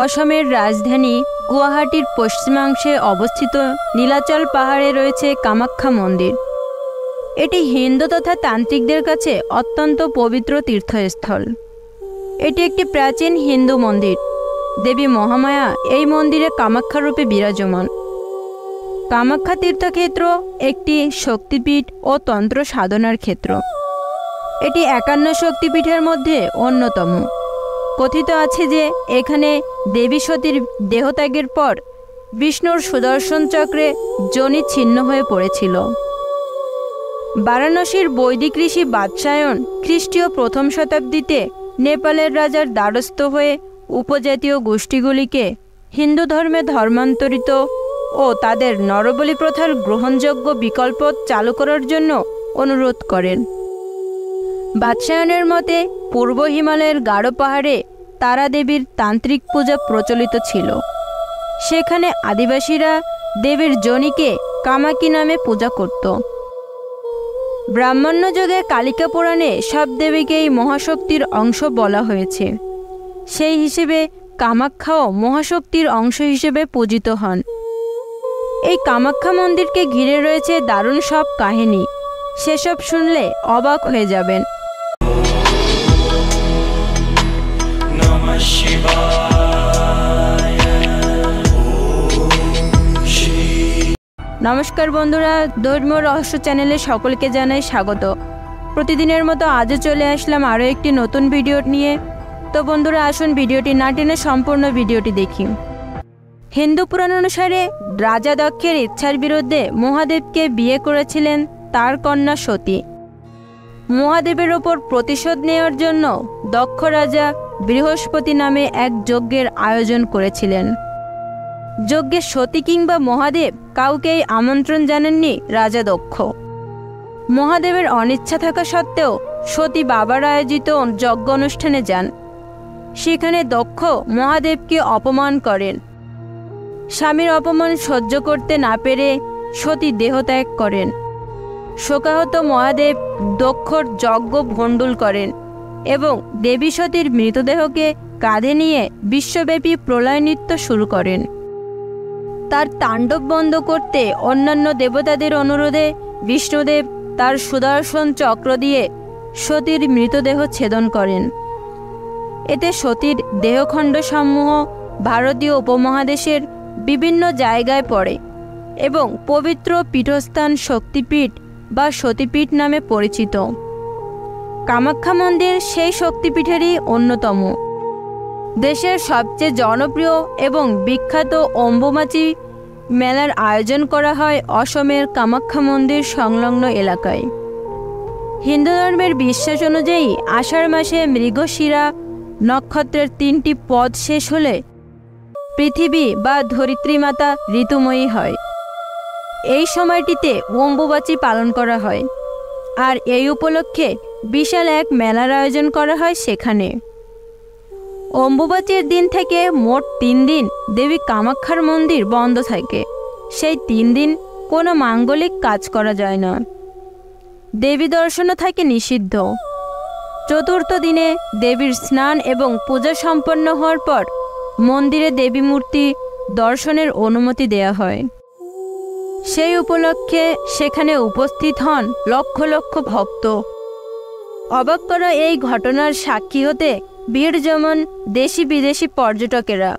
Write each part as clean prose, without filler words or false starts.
অসমের রাজধানী গুয়াহাটির পশ্চিমাংশে অবস্থিত নীলাচল পাহাড়ে রয়েছে কামাখ্যা মন্দির। এটি হিন্দু তথা তান্ত্রিকদের কাছে অত্যন্ত পবিত্র তীর্থস্থল। এটি একটি প্রাচীন হিন্দু মন্দির। দেবী মহামায়া এই মন্দিরে কামাখ্যা রূপে বিরাজমান। কামাখ্যা তীর্থক্ষেত্র একটি শক্তিপীঠ ও তন্ত্র সাধনার ক্ষেত্র। এটি 51 শক্তিপীঠের মধ্যে অন্যতম। কথিত আছে যে এখানে দেবী সতীর দেহত্যাগের পর বিষ্ণুর সুদর্শন চক্রে যোনি ছিন্ন হয়ে পড়েছিল। বারাণসীর বৈদিক ঋষি বাৎসায়ন খ্রিস্টীয় প্রথম শতাব্দীতে নেপালের রাজার দ্বারস্থ হয়ে উপজাতীয় গোষ্ঠীগুলিকে হিন্দু ধর্মে ধর্মান্তরিত ও তাদের নরবলি প্রথার গ্রহণযোগ্য বিকল্প চালু করার জন্য অনুরোধ করেন। বাৎসায়নের মতে পূর্ব হিমালয়ের গাঢ় পাহাড়ে তারা দেবীর তান্ত্রিক পূজা প্রচলিত ছিল। সেখানে আদিবাসীরা দেবীর যোনিকে কামাকি নামে পূজা করত। ব্রাহ্মণ্য যুগে কালিকা পুরাণে সব দেবীকেই মহাশক্তির অংশ বলা হয়েছে। সেই হিসেবে কামাখ্যাও মহাশক্তির অংশ হিসেবে পূজিত হন। এই কামাখ্যা মন্দিরকে ঘিরে রয়েছে দারুণ সব কাহিনী। সেসব শুনলে অবাক হয়ে যাবেন। নমস্কার বন্ধুরা, ধর্মীয় রহস্য চ্যানেলে সকলকে জানাই স্বাগত। প্রতিদিনের মতো আজও চলে আসলাম আরও একটি নতুন ভিডিও নিয়ে। তো বন্ধুরা, আসুন ভিডিওটি না টেনে সম্পূর্ণ ভিডিওটি দেখি। হিন্দু পুরাণ অনুসারে রাজা দক্ষের ইচ্ছার বিরুদ্ধে মহাদেবকে বিয়ে করেছিলেন তার কন্যা সতী। মহাদেবের ওপর প্রতিশোধ নেওয়ার জন্য দক্ষ রাজা বৃহস্পতি নামে এক যজ্ঞের আয়োজন করেছিলেন। যজ্ঞে সতী কিংবা মহাদেব কাউকেই আমন্ত্রণ জানাননি রাজা দক্ষ। মহাদেবের অনিচ্ছা থাকা সত্ত্বেও সতী বাবার আয়োজিত যজ্ঞ অনুষ্ঠানে যান। সেখানে দক্ষ মহাদেবকে অপমান করেন। স্বামীর অপমান সহ্য করতে না পেরে সতী দেহত্যাগ করেন। শোকাহত মহাদেব দক্ষর যজ্ঞ ভণ্ডুল করেন এবং দেবী সতীর মৃতদেহকে কাঁধে নিয়ে বিশ্বব্যাপী প্রলয় নৃত্য শুরু করেন। তার তাণ্ডব বন্ধ করতে অন্যান্য দেবতাদের অনুরোধে বিষ্ণুদেব তার সুদর্শন চক্র দিয়ে সতীর মৃতদেহ ছেদন করেন। এতে সতীর দেহখণ্ডসমূহ ভারতীয় উপমহাদেশের বিভিন্ন জায়গায় পড়ে এবং পবিত্র পীঠস্থান শক্তিপীঠ বা সতীপীঠ নামে পরিচিত। কামাখ্যা মন্দির সেই শক্তিপীঠেরই অন্যতম। দেশের সবচেয়ে জনপ্রিয় এবং বিখ্যাত অম্বুবাচী মেলার আয়োজন করা হয় অসমের কামাখ্যা মন্দির সংলগ্ন এলাকায়। হিন্দু ধর্মের বিশ্বাস অনুযায়ী আষাঢ় মাসে মৃগশিরা নক্ষত্রের 3টি পদ শেষ হলে পৃথিবী বা ধরিত্রী মাতা ঋতুময়ী হয়। এই সময়টিতে অম্বুবাচী পালন করা হয়, আর এই উপলক্ষে বিশাল এক মেলার আয়োজন করা হয় সেখানে। অম্বুবাচীর দিন থেকে মোট 3 দিন দেবী কামাখ্যার মন্দির বন্ধ থাকে। সেই 3 দিন কোনো মাঙ্গলিক কাজ করা যায় না। দেবী দর্শনও থাকে নিষিদ্ধ। চতুর্থ দিনে দেবীর স্নান এবং পূজা সম্পন্ন হওয়ার পর মন্দিরে দেবী মূর্তি দর্শনের অনুমতি দেয়া হয়। সেই উপলক্ষে সেখানে উপস্থিত হন লক্ষ লক্ষ ভক্ত। অবাক করা এই ঘটনার সাক্ষী হতে ভিড় জমান দেশি বিদেশি পর্যটকেরা।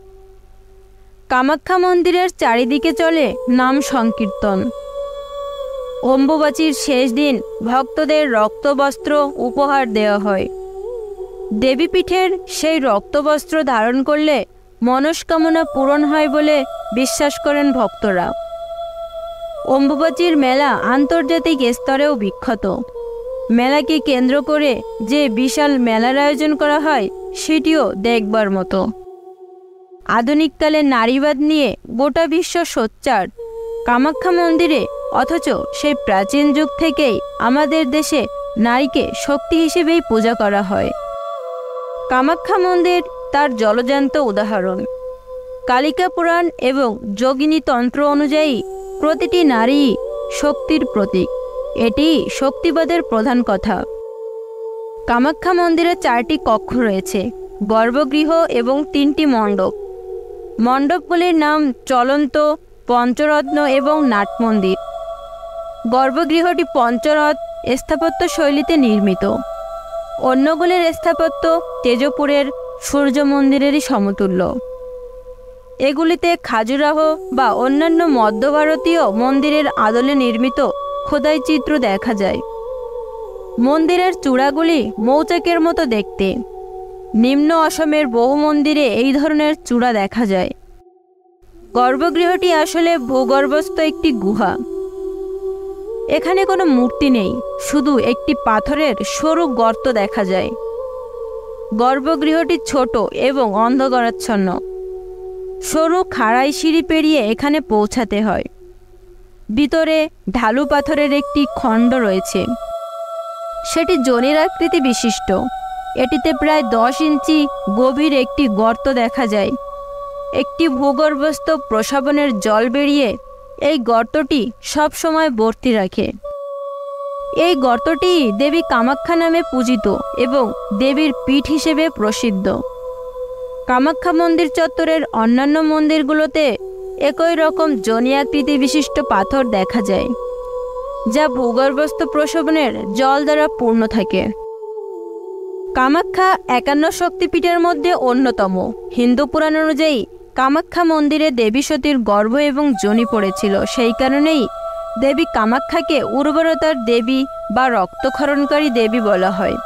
কামাখ্যা মন্দিরের চারিদিকে চলে নাম সংকীর্তন। অম্বুবাচীর শেষ দিন ভক্তদের রক্তবস্ত্র উপহার দেওয়া হয়। দেবীপীঠের সেই রক্তবস্ত্র ধারণ করলে মনস্কামনা পূরণ হয় বলে বিশ্বাস করেন ভক্তরা। অম্বুবাচীর মেলা আন্তর্জাতিক স্তরেও বিখ্যাত। মেলাকে কেন্দ্র করে যে বিশাল মেলার আয়োজন করা হয় সেটিও দেখবার মতো। আধুনিককালে নারীবাদ নিয়ে গোটা বিশ্ব সোচ্চার কামাখ্যা মন্দিরে, অথচ সেই প্রাচীন যুগ থেকেই আমাদের দেশে নারীকে শক্তি হিসেবেই পূজা করা হয়। কামাখ্যা মন্দির তার জলজান্ত উদাহরণ। কালিকা পুরাণ এবং যোগিনী তন্ত্র অনুযায়ী প্রতিটি নারী শক্তির প্রতীক। এটি শক্তিবাদের প্রধান কথা। কামাখ্যা মন্দিরে 4টি কক্ষ রয়েছে, গর্ভগৃহ এবং 3টি মণ্ডপ। মণ্ডপগুলির নাম চলন্ত, পঞ্চরত্ন এবং নাট মন্দির। গর্ভগৃহটি পঞ্চরথ স্থাপত্য শৈলীতে নির্মিত। অন্যগুলির স্থাপত্য তেজপুরের সূর্য মন্দিরেরই সমতুল্য। এগুলিতে খাজুরাহ বা অন্যান্য মধ্য ভারতীয় মন্দিরের আদলে নির্মিত খোদাই চিত্র দেখা যায়। মন্দিরের চূড়াগুলি মৌচাকের মতো দেখতে। নিম্ন অসমের বহু মন্দিরে এই ধরনের চূড়া দেখা যায়। গর্ভগৃহটি আসলে ভূগর্ভস্থ একটি গুহা। এখানে কোনো মূর্তি নেই, শুধু একটি পাথরের সরু গর্ত দেখা যায়। গর্ভগৃহটি ছোট এবং অন্ধকারাচ্ছন্ন। সরু খাড়াই সিঁড়ি পেরিয়ে এখানে পৌঁছাতে হয়। ভিতরে ঢালু পাথরের একটি খণ্ড রয়েছে। সেটি জনির আকৃতি বিশিষ্ট। এটিতে প্রায় 10 ইঞ্চি গভীর একটি গর্ত দেখা যায়। একটি ভূগর্ভস্থ প্রস্রবণের জল বেরিয়ে এই গর্তটি সব সময় ভর্তি রাখে। এই গর্তটি দেবী কামাখ্যা নামে পূজিত এবং দেবীর পীঠ হিসেবে প্রসিদ্ধ। কামাখ্যা মন্দির চত্বরের অন্যান্য মন্দিরগুলোতে একই রকম জনি আকৃতি বিশিষ্ট পাথর দেখা যায়, যা ভূগর্ভস্থ প্রস্রবণের জল দ্বারা পূর্ণ থাকে। কামাখ্যা 51 শক্তিপীঠের মধ্যে অন্যতম। হিন্দু পুরাণ অনুযায়ী কামাখ্যা মন্দিরে দেবী সতীর গর্ভ এবং যোনি পড়েছিল। সেই কারণেই দেবী কামাখ্যাকে উর্বরতার দেবী বা রক্তক্ষরণকারী দেবী বলা হয়।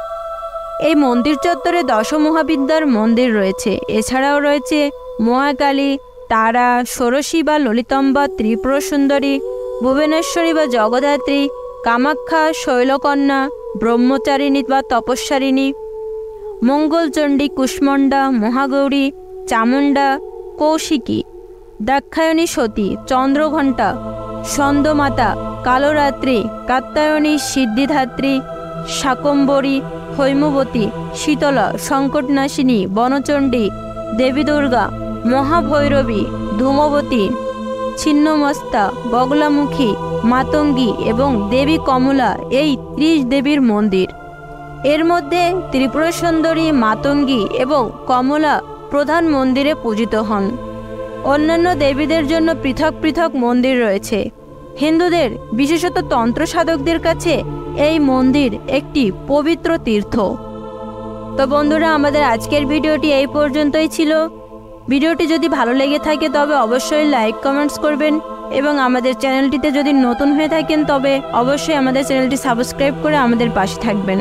এই মন্দির চত্বরে 10 মহাবিদ্যার মন্দির রয়েছে। এছাড়াও রয়েছে মহাকালী, তারা, ষোড়শী বা ললিতাম্বা, ত্রিপুর সুন্দরী, ভুবনেশ্বরী বা জগদ্ধাত্রী, কামাখ্যা, শৈলকন্যা, ব্রহ্মচারিণী বা তপস্যারিণী, মঙ্গলচণ্ডী, কুষ্মণ্ডা, মহাগৌরী, চামুণ্ডা, কৌশিকী, দাক্ষায়ণী সতী, চন্দ্রঘণ্টা, স্কন্দমাতা, কালরাত্রি, কাত্যায়নী, সিদ্ধিধাত্রী, শাকম্ভরী, হৈমবতী, শীতলা, সংকটনাশিনী, বনচণ্ডী, দেবী দুর্গা, মহাভৈরবী, ধূমবতী, ছিন্নমস্তা, বগলামুখী, মাতঙ্গী এবং দেবী কমলা এই 30 দেবীর মন্দির। এর মধ্যে ত্রিপুর সুন্দরী, মাতঙ্গী এবং কমলা প্রধান মন্দিরে পূজিত হন। অন্যান্য দেবীদের জন্য পৃথক পৃথক মন্দির রয়েছে। হিন্দুদের, বিশেষত তন্ত্র সাধকদের কাছে এই মন্দির একটি পবিত্র তীর্থ। তো বন্ধুরা, আমাদের আজকের ভিডিওটি এই পর্যন্তই ছিল। ভিডিওটি যদি ভালো লেগে থাকে তবে অবশ্যই লাইক, কমেন্টস করবেন এবং আমাদের চ্যানেলটিতে যদি নতুন হয়ে থাকেন তবে অবশ্যই আমাদের চ্যানেলটি সাবস্ক্রাইব করে আমাদের পাশে থাকবেন।